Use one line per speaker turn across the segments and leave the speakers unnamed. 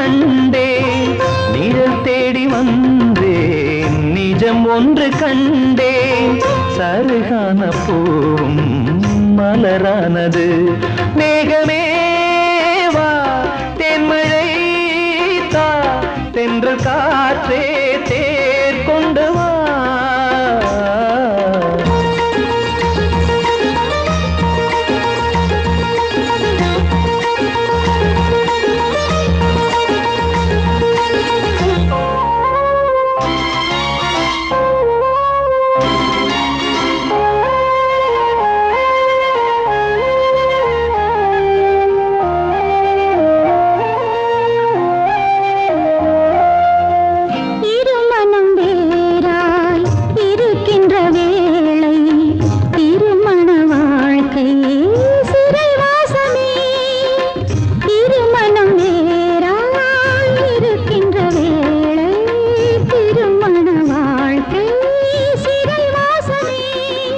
கண்டேன், நிழல் தேடி வந்தேன், நிஜம் ஒன்று கண்டேன். சருகான பூவும் மலரானது. மேகமே வா, தென்மழை தா, தென்றல் காற்றே தேர் கொண்டு வா.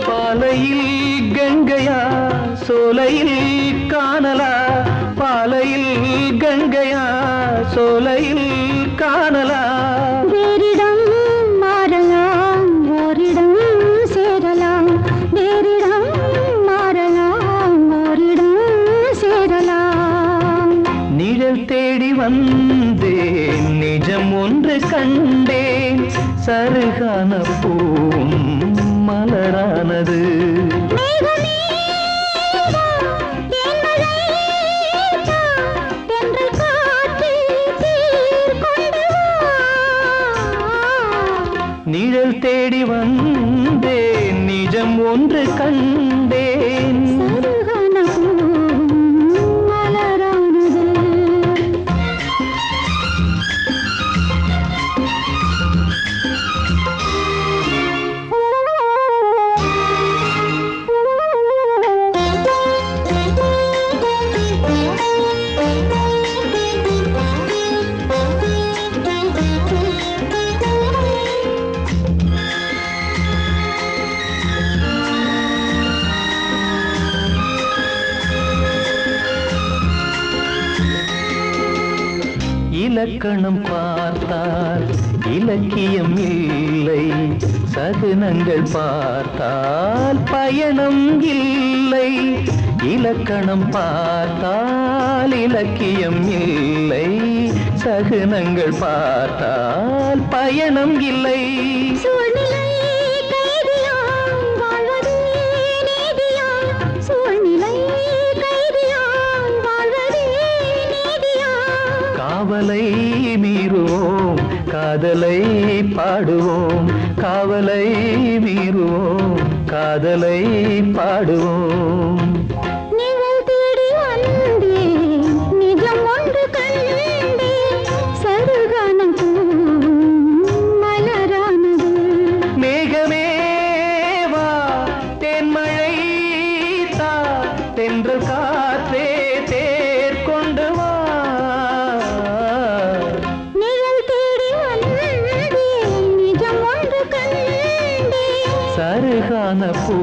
பாலையில் கங்கையா சோலையில் காணலா, பாலையில் கங்கையா சோலையில் காணலா.
வேறிடம் மாறலாம், ஓரிடம் சேரலாம், வேறிடம் மாறலாம், ஓரிடம் சேரலாம்.
நிழல் தேடி வந்தேன், நிஜம் ஒன்று கண்டேன். சருகான பூவும் மலரானது. நிழல் தேடி வந்தேன், நிஜம் ஒன்று கண்டேன். இலக்கணம் பார்த்தால் இலக்கியம் இல்லை, சகுனங்கள் பார்த்தால் பயணம் இல்லை. இலக்கணம் பார்த்தால் இலக்கியம் இல்லை, சகுனங்கள் பார்த்தால் பயணம் இல்லை. காவலை மீறுவோம், காதலை பாடுவோம், காவலை மீறுவோம், காதலை பாடுவோம்.
நிழல் தேடி வந்தேன், நிஜம் ஒன்று கண்டேன். சருகான மலரானது.
மேகமே வா, தென்மழை தா, தென்றல் காற்றே தேர் கொண்டு வா. சருகான பூ